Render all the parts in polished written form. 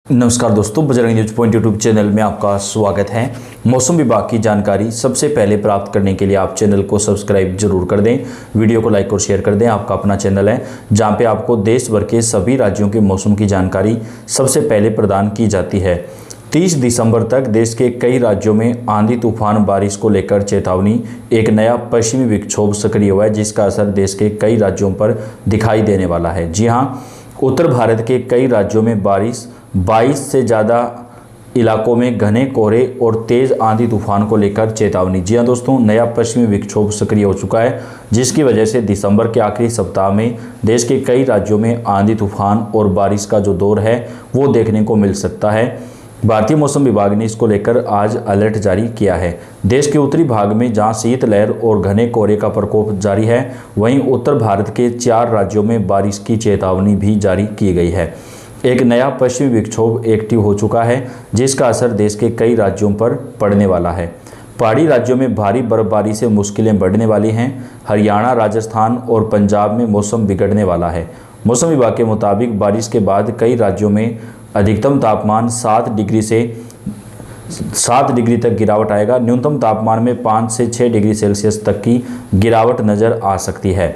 नमस्कार दोस्तों, Bajrang news point YouTube channel में आपका स्वागत है। मौसम विभाग की जानकारी सबसे पहले प्राप्त करने के लिए आप चैनल को सब्सक्राइब जरूर कर दें, वीडियो को लाइक और शेयर कर दें। आपका अपना चैनल है जहां पे आपको देश भर के सभी राज्यों के मौसम की जानकारी सबसे पहले प्रदान की जाती है। 30 दिसंबर तक देश के कई राज्यों में आंधी तूफान बारिश को लेकर चेतावनी। एक नया पश्चिमी विक्षोभ सक्रिय हुआ है जिसका असर देश के कई राज्यों पर दिखाई देने वाला है। जी हाँ, उत्तर भारत के कई राज्यों में बारिश, 22 से ज़्यादा इलाकों में घने कोहरे और तेज़ आंधी तूफान को लेकर चेतावनी। जी हाँ दोस्तों, नया पश्चिमी विक्षोभ सक्रिय हो चुका है जिसकी वजह से दिसंबर के आखिरी सप्ताह में देश के कई राज्यों में आंधी तूफान और बारिश का जो दौर है वो देखने को मिल सकता है। भारतीय मौसम विभाग ने इसको लेकर आज अलर्ट जारी किया है। देश के उत्तरी भाग में जहां शीतलहर और घने कोहरे का प्रकोप जारी है, वहीं उत्तर भारत के 4 राज्यों में बारिश की चेतावनी भी जारी की गई है। एक नया पश्चिमी विक्षोभ एक्टिव हो चुका है जिसका असर देश के कई राज्यों पर पड़ने वाला है। पहाड़ी राज्यों में भारी बर्फबारी से मुश्किलें बढ़ने वाली हैं। हरियाणा, राजस्थान और पंजाब में मौसम बिगड़ने वाला है। मौसम विभाग के मुताबिक बारिश के बाद कई राज्यों में अधिकतम तापमान 7 डिग्री तक गिरावट आएगा। न्यूनतम तापमान में 5 से 6 डिग्री सेल्सियस तक की गिरावट नज़र आ सकती है।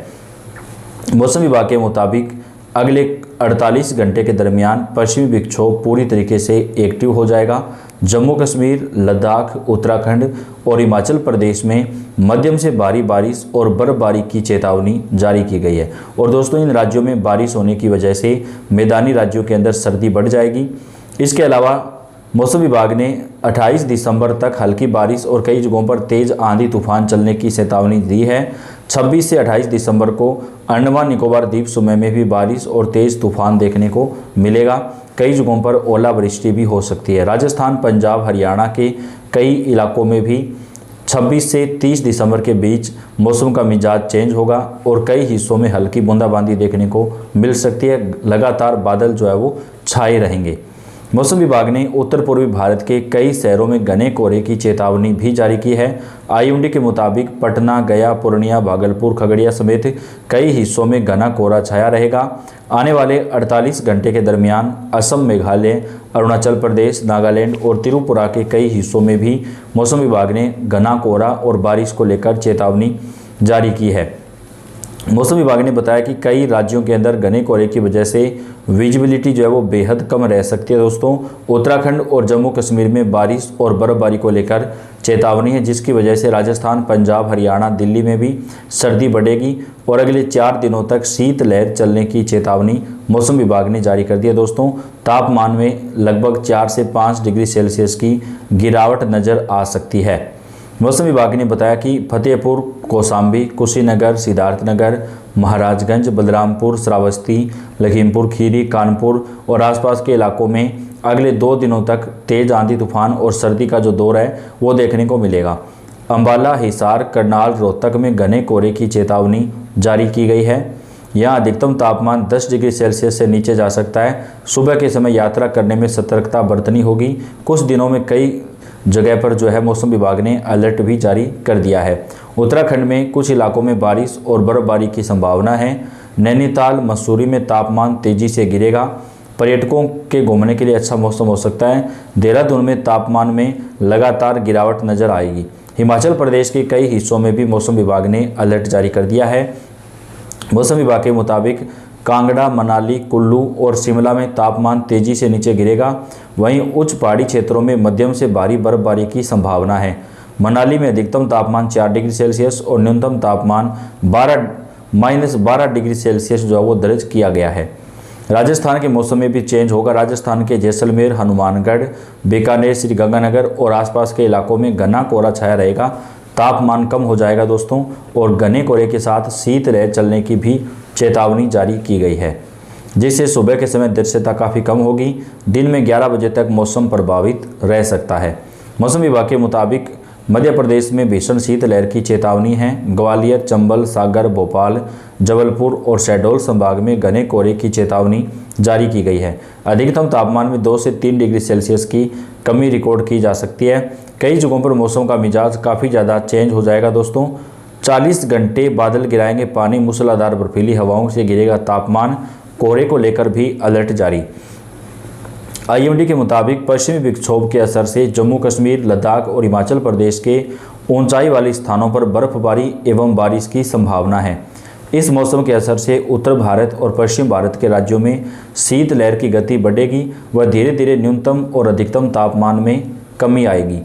मौसम विभाग के मुताबिक अगले 48 घंटे के दरमियान पश्चिमी विक्षोभ पूरी तरीके से एक्टिव हो जाएगा। जम्मू कश्मीर, लद्दाख, उत्तराखंड और हिमाचल प्रदेश में मध्यम से भारी बारिश और बर्फबारी की चेतावनी जारी की गई है। और दोस्तों, इन राज्यों में बारिश होने की वजह से मैदानी राज्यों के अंदर सर्दी बढ़ जाएगी। इसके अलावा मौसम विभाग ने 28 दिसंबर तक हल्की बारिश और कई जगहों पर तेज़ आंधी तूफान चलने की चेतावनी दी है। 26 से 28 दिसंबर को अंडमान निकोबार द्वीप समूह में भी बारिश और तेज़ तूफान देखने को मिलेगा। कई जगहों पर ओलावृष्टि भी हो सकती है। राजस्थान, पंजाब, हरियाणा के कई इलाकों में भी 26 से 30 दिसंबर के बीच मौसम का मिजाज चेंज होगा और कई हिस्सों में हल्की बूंदाबांदी देखने को मिल सकती है। लगातार बादल जो है वो छाए रहेंगे। मौसम विभाग ने उत्तर पूर्वी भारत के कई शहरों में घने कोहरे की चेतावनी भी जारी की है। आईएमडी के मुताबिक पटना, गया, पूर्णिया, भागलपुर, खगड़िया समेत कई हिस्सों में घना कोहरा छाया रहेगा। आने वाले 48 घंटे के दरमियान असम, मेघालय, अरुणाचल प्रदेश, नागालैंड और त्रिपुरा के कई हिस्सों में भी मौसम विभाग ने घना कोहरा और बारिश को लेकर चेतावनी जारी की है। मौसम विभाग ने बताया कि कई राज्यों के अंदर घने कोहरे की वजह से विजिबिलिटी जो है वो बेहद कम रह सकती है। दोस्तों, उत्तराखंड और जम्मू कश्मीर में बारिश और बर्फबारी को लेकर चेतावनी है जिसकी वजह से राजस्थान, पंजाब, हरियाणा, दिल्ली में भी सर्दी बढ़ेगी और अगले 4 दिनों तक शीतलहर चलने की चेतावनी मौसम विभाग ने जारी कर दी है। दोस्तों, तापमान में लगभग 4 से 5 डिग्री सेल्सियस की गिरावट नज़र आ सकती है। मौसम विभाग ने बताया कि फतेहपुर, कौशाम्बी, कुशीनगर, सिद्धार्थनगर, महाराजगंज, बलरामपुर, श्रावस्ती, लखीमपुर खीरी, कानपुर और आसपास के इलाकों में अगले 2 दिनों तक तेज़ आंधी तूफान और सर्दी का जो दौर है वो देखने को मिलेगा। अंबाला, हिसार, करनाल, रोहतक में घने कोहरे की चेतावनी जारी की गई है। यहाँ अधिकतम तापमान 10 डिग्री सेल्सियस से नीचे जा सकता है। सुबह के समय यात्रा करने में सतर्कता बरतनी होगी। कुछ दिनों में कई जगह पर जो है मौसम विभाग ने अलर्ट भी जारी कर दिया है। उत्तराखंड में कुछ इलाकों में बारिश और बर्फबारी की संभावना है। नैनीताल, मसूरी में तापमान तेजी से गिरेगा। पर्यटकों के घूमने के लिए अच्छा मौसम हो सकता है। देहरादून में तापमान में लगातार गिरावट नजर आएगी। हिमाचल प्रदेश के कई हिस्सों में भी मौसम विभाग ने अलर्ट जारी कर दिया है। मौसम विभाग के मुताबिक कांगड़ा, मनाली, कुल्लू और शिमला में तापमान तेजी से नीचे गिरेगा। वहीं उच्च पहाड़ी क्षेत्रों में मध्यम से भारी बर्फबारी की संभावना है। मनाली में अधिकतम तापमान 4 डिग्री सेल्सियस और न्यूनतम तापमान -12 डिग्री सेल्सियस जो है वो दर्ज किया गया है। राजस्थान के मौसम में भी चेंज होगा। राजस्थान के जैसलमेर, हनुमानगढ़, बीकानेर, श्रीगंगानगर और आसपास के इलाकों में घना कोहरा छाया रहेगा। तापमान कम हो जाएगा दोस्तों और घने कोहरे के साथ शीतलहर चलने की भी चेतावनी जारी की गई है जिससे सुबह के समय दृश्यता काफ़ी कम होगी। दिन में 11 बजे तक मौसम प्रभावित रह सकता है। मौसम विभाग के मुताबिक मध्य प्रदेश में भीषण शीतलहर की चेतावनी है। ग्वालियर, चंबल, सागर, भोपाल, जबलपुर और शहडोल संभाग में घने कोहरे की चेतावनी जारी की गई है। अधिकतम तापमान में 2 से 3 डिग्री सेल्सियस की कमी रिकॉर्ड की जा सकती है। कई जगहों पर मौसम का मिजाज काफ़ी ज़्यादा चेंज हो जाएगा। दोस्तों, 40 घंटे बादल गिराएंगे पानी, मूसलाधार बर्फीली हवाओं से गिरेगा तापमान। कोहरे को लेकर भी अलर्ट जारी। आईएमडी के मुताबिक पश्चिमी विक्षोभ के असर से जम्मू कश्मीर, लद्दाख और हिमाचल प्रदेश के ऊंचाई वाले स्थानों पर बर्फबारी एवं बारिश की संभावना है। इस मौसम के असर से उत्तर भारत और पश्चिम भारत के राज्यों में शीतलहर की गति बढ़ेगी व धीरे धीरे न्यूनतम और अधिकतम तापमान में कमी आएगी,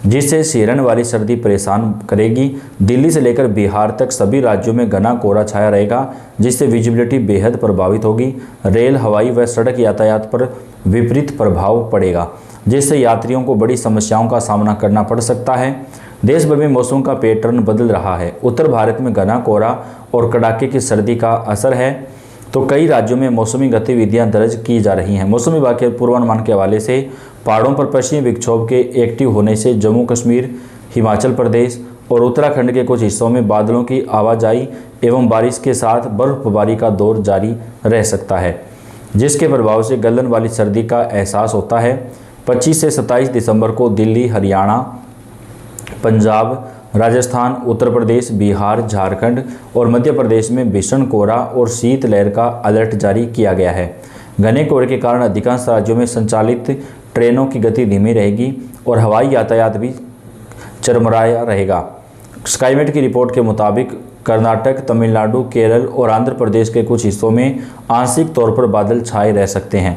जिससे सिहरन वाली सर्दी परेशान करेगी। दिल्ली से लेकर बिहार तक सभी राज्यों में घना कोहरा छाया रहेगा, जिससे विजिबिलिटी बेहद प्रभावित होगी। रेल, हवाई व सड़क यातायात पर विपरीत प्रभाव पड़ेगा, जिससे यात्रियों को बड़ी समस्याओं का सामना करना पड़ सकता है। देश भर में मौसम का पैटर्न बदल रहा है। उत्तर भारत में घना कोहरा और कड़ाके की सर्दी का असर है, तो कई राज्यों में मौसमी गतिविधियां दर्ज की जा रही हैं। मौसम विभाग के पूर्वानुमान के हवाले से पहाड़ों पर पश्चिमी विक्षोभ के एक्टिव होने से जम्मू कश्मीर, हिमाचल प्रदेश और उत्तराखंड के कुछ हिस्सों में बादलों की आवाजाही एवं बारिश के साथ बर्फबारी का दौर जारी रह सकता है, जिसके प्रभाव से गलन वाली सर्दी का एहसास होता है। 25 से 27 दिसंबर को दिल्ली, हरियाणा, पंजाब, राजस्थान, उत्तर प्रदेश, बिहार, झारखंड और मध्य प्रदेश में भीषण कोहरा और शीतलहर का अलर्ट जारी किया गया है। घने कोहरे के कारण अधिकांश राज्यों में संचालित ट्रेनों की गति धीमी रहेगी और हवाई यातायात भी चरमराया रहेगा। स्काईमेट की रिपोर्ट के मुताबिक कर्नाटक, तमिलनाडु, केरल और आंध्र प्रदेश के कुछ हिस्सों में आंशिक तौर पर बादल छाए रह सकते हैं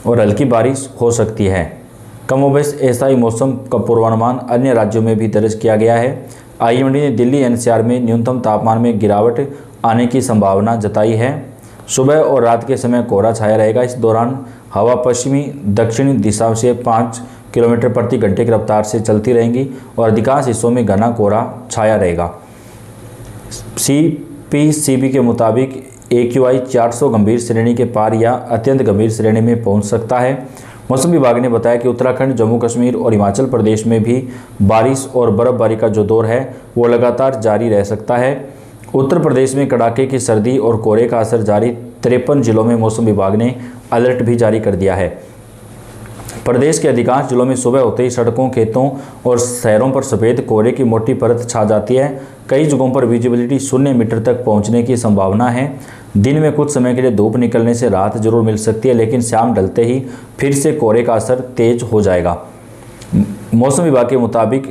और हल्की बारिश हो सकती है। कमोबेश ऐसा ही मौसम का पूर्वानुमान अन्य राज्यों में भी दर्ज किया गया है। आईएमडी ने दिल्ली एनसीआर में न्यूनतम तापमान में गिरावट आने की संभावना जताई है। सुबह और रात के समय कोहरा छाया रहेगा। इस दौरान हवा पश्चिमी दक्षिणी दिशा से 5 किलोमीटर प्रति घंटे की रफ्तार से चलती रहेंगी और अधिकांश हिस्सों में घना कोहरा छाया रहेगा। CPCB के मुताबिक AQI 400 गंभीर श्रेणी के पार या अत्यंत गंभीर श्रेणी में पहुंच सकता है। मौसम विभाग ने बताया कि उत्तराखंड, जम्मू कश्मीर और हिमाचल प्रदेश में भी बारिश और बर्फबारी का जो दौर है वो लगातार जारी रह सकता है। उत्तर प्रदेश में कड़ाके की सर्दी और कोहरे का असर जारी। 53 जिलों में मौसम विभाग ने अलर्ट भी जारी कर दिया है। प्रदेश के अधिकांश जिलों में सुबह होते ही सड़कों, खेतों और शहरों पर सफ़ेद कोहरे की मोटी परत छा जाती है। कई जगहों पर विजिबिलिटी 0 मीटर तक पहुंचने की संभावना है। दिन में कुछ समय के लिए धूप निकलने से राहत जरूर मिल सकती है, लेकिन शाम ढलते ही फिर से कोहरे का असर तेज हो जाएगा। मौसम विभाग के मुताबिक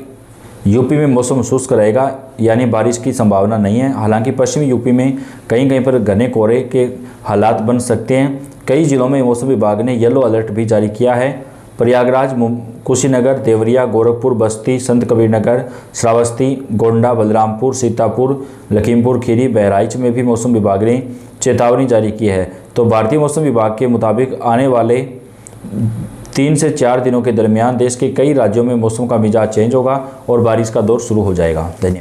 यूपी में मौसम शुष्क रहेगा, यानी बारिश की संभावना नहीं है। हालांकि पश्चिमी यूपी में कहीं कहीं पर घने कोहरे के हालात बन सकते हैं। कई जिलों में मौसम विभाग ने येलो अलर्ट भी जारी किया है। प्रयागराज, कुशीनगर, देवरिया, गोरखपुर, बस्ती, संत कबीर नगर, श्रावस्ती, गोंडा, बलरामपुर, सीतापुर, लखीमपुर खीरी, बहराइच में भी मौसम विभाग ने चेतावनी जारी की है। तो भारतीय मौसम विभाग के मुताबिक आने वाले 3 से 4 दिनों के दरमियान देश के कई राज्यों में मौसम का मिजाज चेंज होगा और बारिश का दौर शुरू हो जाएगा। धन्यवाद।